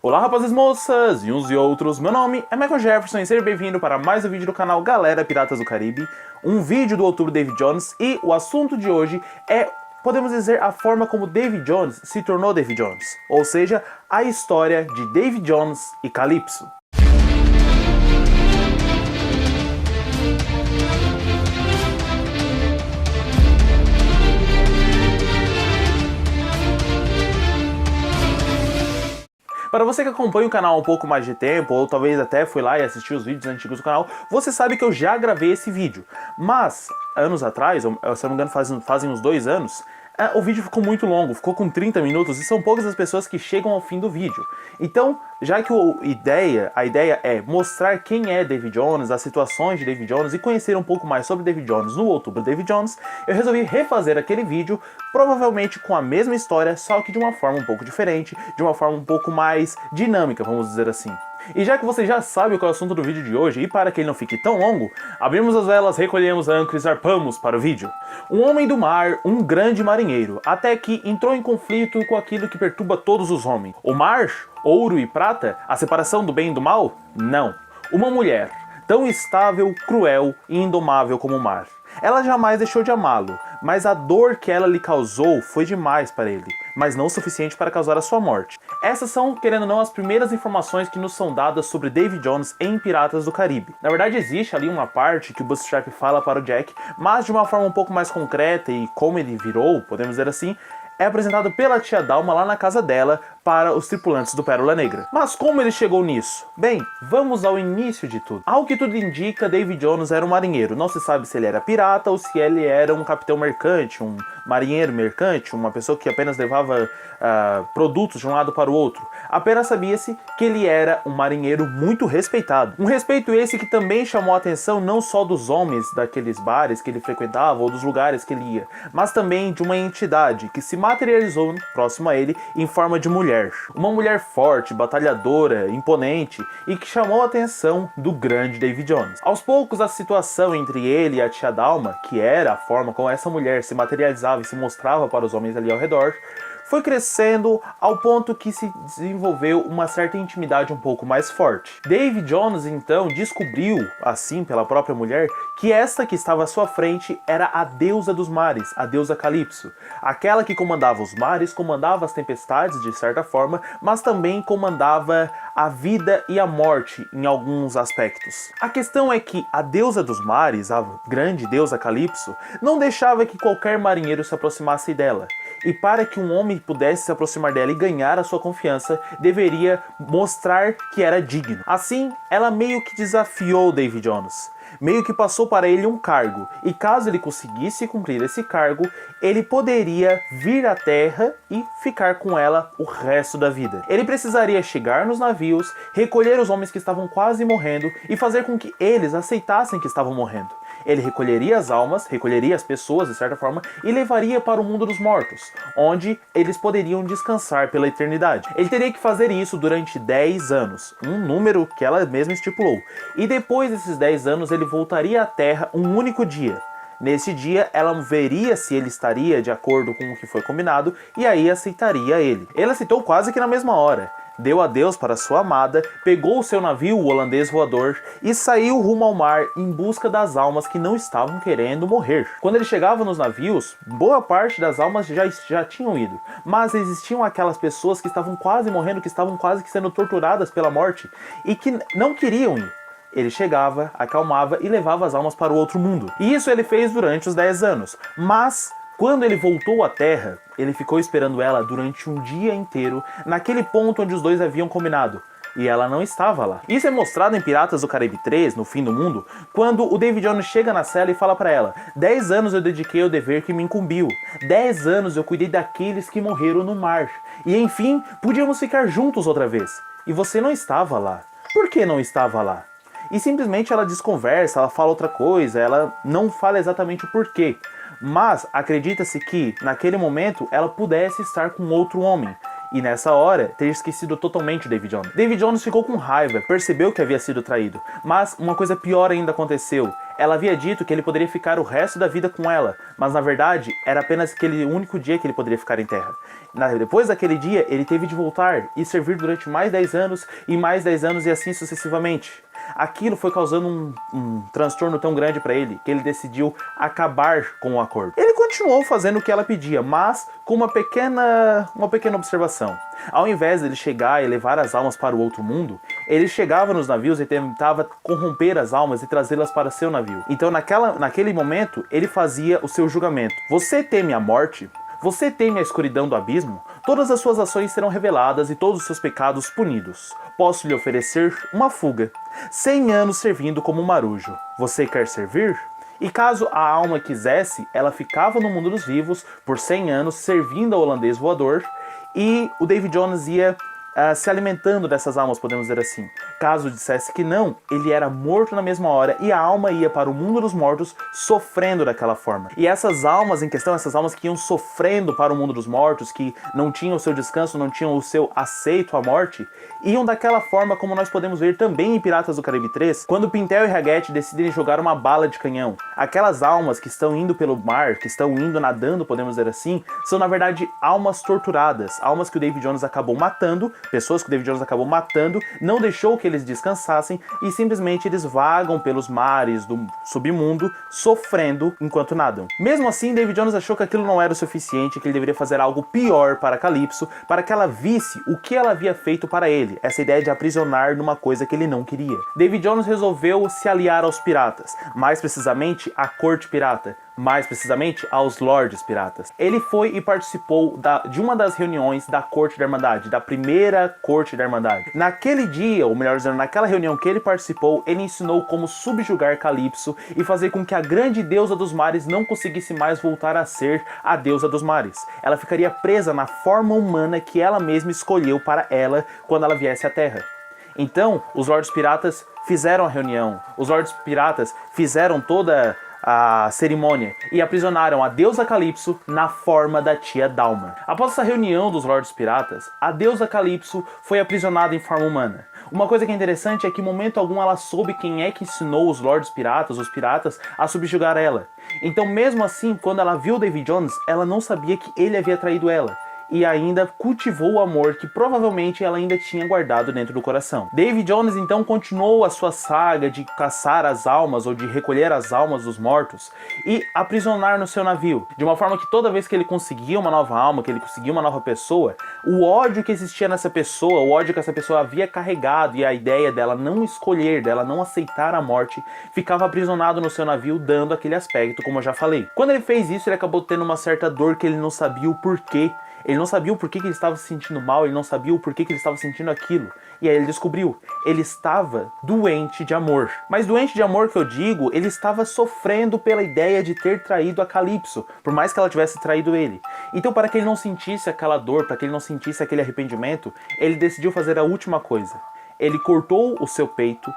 Olá rapazes, moças e uns e outros, meu nome é Michael Jefferson e seja bem-vindo para mais um vídeo do canal Galera Piratas do Caribe, um vídeo do outubro David Jones, e o assunto de hoje é, podemos dizer, a forma como David Jones se tornou David Jones, ou seja, a história de David Jones e Calypso. Para você que acompanha o canal há um pouco mais de tempo, ou talvez até foi lá e assistiu os vídeos antigos do canal, você sabe que eu já gravei esse vídeo. Mas, anos atrás, se eu não me engano fazem uns 2 anos, o vídeo ficou muito longo, ficou com 30 minutos e são poucas as pessoas que chegam ao fim do vídeo. Então, já que a ideia é mostrar quem é David Jones, as situações de David Jones e conhecer um pouco mais sobre David Jones no outubro David Jones, eu resolvi refazer aquele vídeo, provavelmente com a mesma história, só que de uma forma um pouco diferente, de uma forma um pouco mais dinâmica, vamos dizer assim. E já que você já sabe qual é o assunto do vídeo de hoje, e para que ele não fique tão longo, abrimos as velas, recolhemos a âncora e zarpamos para o vídeo. Um homem do mar, um grande marinheiro, até que entrou em conflito com aquilo que perturba todos os homens. O mar, ouro e prata, a separação do bem e do mal? Não. Uma mulher, tão estável, cruel e indomável como o mar. Ela jamais deixou de amá-lo, mas a dor que ela lhe causou foi demais para ele, mas não o suficiente para causar a sua morte. Essas são, querendo ou não, as primeiras informações que nos são dadas sobre David Jones em Piratas do Caribe. Na verdade, existe ali uma parte que o Bootstrap fala para o Jack, mas de uma forma um pouco mais concreta e como ele virou, podemos dizer assim, é apresentado pela tia Dalma lá na casa dela para os tripulantes do Pérola Negra. Mas como ele chegou nisso? Bem, vamos ao início de tudo. Ao que tudo indica, David Jones era um marinheiro. Não se sabe se ele era pirata ou se ele era um capitão mercante, um marinheiro mercante, uma pessoa que apenas levava produtos de um lado para o outro. Apenas sabia-se que ele era um marinheiro muito respeitado. Um respeito esse que também chamou a atenção não só dos homens daqueles bares que ele frequentava ou dos lugares que ele ia, mas também de uma entidade que se materializou próximo a ele em forma de mulher. Uma mulher forte, batalhadora, imponente e que chamou a atenção do grande David Jones. Aos poucos, a situação entre ele e a tia Dalma, que era a forma como essa mulher se materializava e se mostrava para os homens ali ao redor, foi crescendo ao ponto que se desenvolveu uma certa intimidade um pouco mais forte. David Jones então descobriu, assim pela própria mulher, que esta que estava à sua frente era a deusa dos mares, a deusa Calypso. Aquela que comandava os mares, comandava as tempestades de certa forma, mas também comandava a vida e a morte em alguns aspectos. A questão é que a deusa dos mares, a grande deusa Calypso, não deixava que qualquer marinheiro se aproximasse dela. E para que um homem pudesse se aproximar dela e ganhar a sua confiança, deveria mostrar que era digno. Assim, ela meio que desafiou David Jones. Meio que passou para ele um cargo, e caso ele conseguisse cumprir esse cargo, ele poderia vir à Terra e ficar com ela o resto da vida. Ele precisaria chegar nos navios, recolher os homens que estavam quase morrendo e fazer com que eles aceitassem que estavam morrendo. Ele recolheria as almas, recolheria as pessoas de certa forma e levaria para o mundo dos mortos, onde eles poderiam descansar pela eternidade. Ele teria que fazer isso durante 10 anos, um número que ela mesma estipulou. E depois desses 10 anos ele voltaria à Terra um único dia. Nesse dia, ela veria se ele estaria de acordo com o que foi combinado e aí aceitaria ele. Ele aceitou quase que na mesma hora. Deu adeus para sua amada, pegou o seu navio, o holandês voador, e saiu rumo ao mar em busca das almas que não estavam querendo morrer. Quando ele chegava nos navios, boa parte das almas já tinham ido, mas existiam aquelas pessoas que estavam quase morrendo, que estavam quase que sendo torturadas pela morte e que não queriam ir. Ele chegava, acalmava e levava as almas para o outro mundo. E isso ele fez durante os 10 anos, mas quando ele voltou à Terra, ele ficou esperando ela durante um dia inteiro, naquele ponto onde os dois haviam combinado, e ela não estava lá. Isso é mostrado em Piratas do Caribe 3, no fim do mundo, quando o David Jones chega na cela e fala para ela: 10 anos eu dediquei ao dever que me incumbiu, 10 anos eu cuidei daqueles que morreram no mar, e enfim, podíamos ficar juntos outra vez. E você não estava lá. Por que não estava lá? E simplesmente ela desconversa, ela fala outra coisa, ela não fala exatamente o porquê. Mas acredita-se que, naquele momento, ela pudesse estar com outro homem. E nessa hora, ter esquecido totalmente David Jones. David Jones ficou com raiva, percebeu que havia sido traído. Mas uma coisa pior ainda aconteceu. Ela havia dito que ele poderia ficar o resto da vida com ela, mas na verdade era apenas aquele único dia que ele poderia ficar em terra. Depois daquele dia, ele teve de voltar e servir durante mais 10 anos e mais 10 anos e assim sucessivamente. Aquilo foi causando um transtorno tão grande para ele que ele decidiu acabar com o acordo. Ele continuou fazendo o que ela pedia, mas com uma pequena observação. Ao invés de ele chegar e levar as almas para o outro mundo, ele chegava nos navios e tentava corromper as almas e trazê-las para seu navio. Então naquele momento, ele fazia o seu julgamento. Você teme a morte? Você teme a escuridão do abismo? Todas as suas ações serão reveladas e todos os seus pecados punidos. Posso lhe oferecer uma fuga. 100 anos servindo como marujo. Você quer servir? E caso a alma quisesse, ela ficava no mundo dos vivos por 100 anos servindo ao holandês voador e o Davy Jones ia se alimentando dessas almas, podemos dizer assim. Caso dissesse que não, ele era morto na mesma hora e a alma ia para o mundo dos mortos sofrendo daquela forma. E essas almas em questão, essas almas que iam sofrendo para o mundo dos mortos, que não tinham o seu descanso, não tinham o seu aceito à morte, iam daquela forma como nós podemos ver também em Piratas do Caribe 3, quando Pintel e Raggett decidem jogar uma bala de canhão. Aquelas almas que estão indo pelo mar, que estão indo nadando, podemos dizer assim, são na verdade almas torturadas, almas que o Davy Jones acabou matando, pessoas que o Davy Jones acabou matando, não deixou que eles descansassem e simplesmente eles vagam pelos mares do submundo, sofrendo enquanto nadam. Mesmo assim, Davy Jones achou que aquilo não era o suficiente, que ele deveria fazer algo pior para Calypso, para que ela visse o que ela havia feito para ele, essa ideia de aprisionar numa coisa que ele não queria. Davy Jones resolveu se aliar aos piratas, mais precisamente à corte pirata, mais precisamente aos Lords Piratas. Ele foi e participou de uma das reuniões da Corte da Irmandade, da primeira Corte da Irmandade. Naquele dia, ou melhor dizendo, naquela reunião que ele participou, ele ensinou como subjugar Calypso e fazer com que a grande deusa dos mares não conseguisse mais voltar a ser a deusa dos mares. Ela ficaria presa na forma humana que ela mesma escolheu para ela quando ela viesse à Terra. Então, os Lords Piratas fizeram a reunião, os Lords Piratas fizeram toda a cerimônia e aprisionaram a deusa Calypso na forma da tia Dalma. Após essa reunião dos Lords Piratas, a deusa Calypso foi aprisionada em forma humana. Uma coisa que é interessante é que em momento algum ela soube quem é que ensinou os Lords Piratas, os piratas, a subjugar ela. Então mesmo assim, quando ela viu Davy Jones, ela não sabia que ele havia traído ela. E ainda cultivou o amor que provavelmente ela ainda tinha guardado dentro do coração. Davy Jones então continuou a sua saga de caçar as almas ou de recolher as almas dos mortos e aprisionar no seu navio, de uma forma que toda vez que ele conseguia uma nova alma, que ele conseguia uma nova pessoa, o ódio que existia nessa pessoa, o ódio que essa pessoa havia carregado e a ideia dela não escolher, dela não aceitar a morte, ficava aprisionado no seu navio, dando aquele aspecto, como eu já falei. Quando ele fez isso, ele acabou tendo uma certa dor que ele não sabia o porquê. Ele não sabia o porquê que ele estava se sentindo mal, ele não sabia o porquê que ele estava sentindo aquilo. E aí ele descobriu, ele estava doente de amor. Mas doente de amor que eu digo, ele estava sofrendo pela ideia de ter traído a Calypso, por mais que ela tivesse traído ele. Então para que ele não sentisse aquela dor, para que ele não sentisse aquele arrependimento, ele decidiu fazer a última coisa. Ele cortou o seu peito,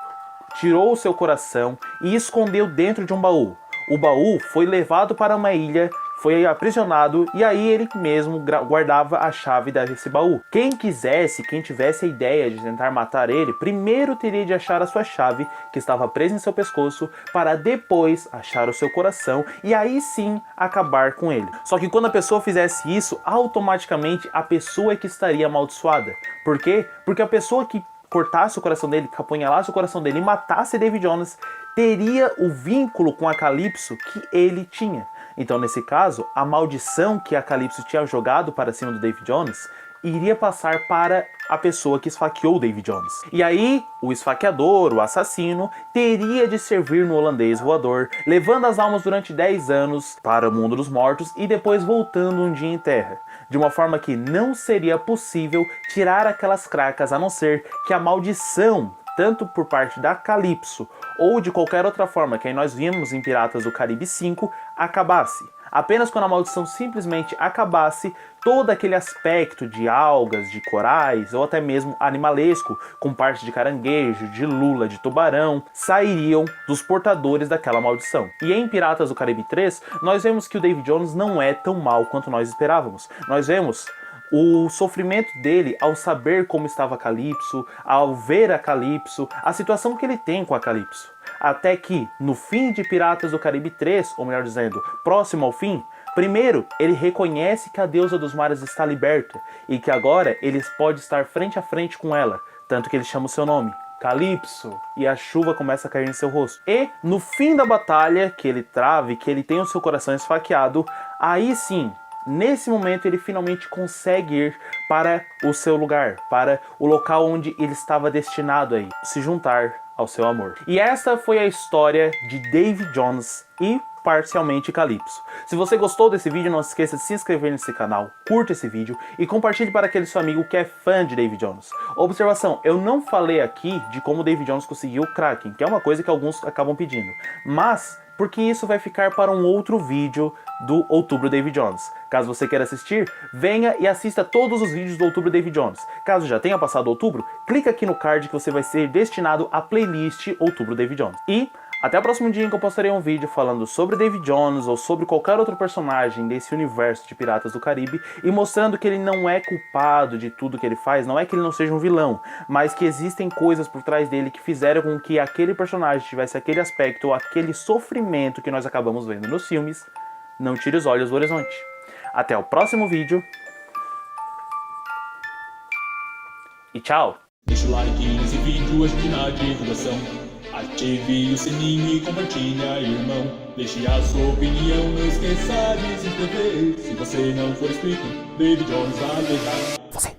tirou o seu coração e escondeu dentro de um baú. O baú foi levado para uma ilha, foi aprisionado e aí ele mesmo guardava a chave desse baú. Quem quisesse, quem tivesse a ideia de tentar matar ele, primeiro teria de achar a sua chave, que estava presa em seu pescoço, para depois achar o seu coração e aí sim acabar com ele. Só que quando a pessoa fizesse isso, automaticamente a pessoa é que estaria amaldiçoada. Por quê? Porque a pessoa que cortasse o coração dele, que apunhalasse o coração dele e matasse Davy Jones, teria o vínculo com a Calypso que ele tinha. Então, nesse caso, a maldição que a Calypso tinha jogado para cima do Davy Jones iria passar para a pessoa que esfaqueou o Davy Jones. E aí, o esfaqueador, o assassino, teria de servir no holandês voador, levando as almas durante 10 anos para o mundo dos mortos e depois voltando um dia em terra. De uma forma que não seria possível tirar aquelas cracas, a não ser que a maldição, tanto por parte da Calypso ou de qualquer outra forma que aí nós vimos em Piratas do Caribe 5, acabasse. Apenas quando a maldição simplesmente acabasse, todo aquele aspecto de algas, de corais ou até mesmo animalesco, com parte de caranguejo, de lula, de tubarão, sairiam dos portadores daquela maldição. E em Piratas do Caribe 3, nós vemos que o Davy Jones não é tão mal quanto nós esperávamos. Nós vemos o sofrimento dele ao saber como estava a Calypso, ao ver a Calypso, a situação que ele tem com a Calypso. até que, no fim de Piratas do Caribe 3, ou melhor dizendo, próximo ao fim, primeiro, ele reconhece que a deusa dos mares está liberta e que agora ele pode estar frente a frente com ela, tanto que ele chama o seu nome, Calypso, e a chuva começa a cair em seu rosto. E no fim da batalha, que ele trava e que ele tem o seu coração esfaqueado, aí sim, nesse momento ele finalmente consegue ir para o seu lugar, para o local onde ele estava destinado a ir, se juntar ao seu amor. E esta foi a história de Davy Jones e parcialmente Calypso. Se você gostou desse vídeo, não se esqueça de se inscrever nesse canal, curta esse vídeo e compartilhe para aquele seu amigo que é fã de Davy Jones. Observação, eu não falei aqui de como Davy Jones conseguiu o Kraken, que é uma coisa que alguns acabam pedindo, mas porque isso vai ficar para um outro vídeo do Outubro Davy Jones. Caso você queira assistir, venha e assista todos os vídeos do Outubro Davy Jones. Caso já tenha passado outubro, clica aqui no card que você vai ser destinado à playlist Outubro Davy Jones. E até o próximo dia em que eu postarei um vídeo falando sobre Davy Jones ou sobre qualquer outro personagem desse universo de Piratas do Caribe e mostrando que ele não é culpado de tudo que ele faz, não é que ele não seja um vilão, mas que existem coisas por trás dele que fizeram com que aquele personagem tivesse aquele aspecto ou aquele sofrimento que nós acabamos vendo nos filmes. Não tire os olhos do horizonte. Até o próximo vídeo. E tchau! Deixa o like nesse vídeo, ajude na divulgação. Ative o sininho e compartilha, irmão. Deixe a sua opinião, não esqueça de se inscrever. Se você não for inscrito, Davy Jones vai deixar.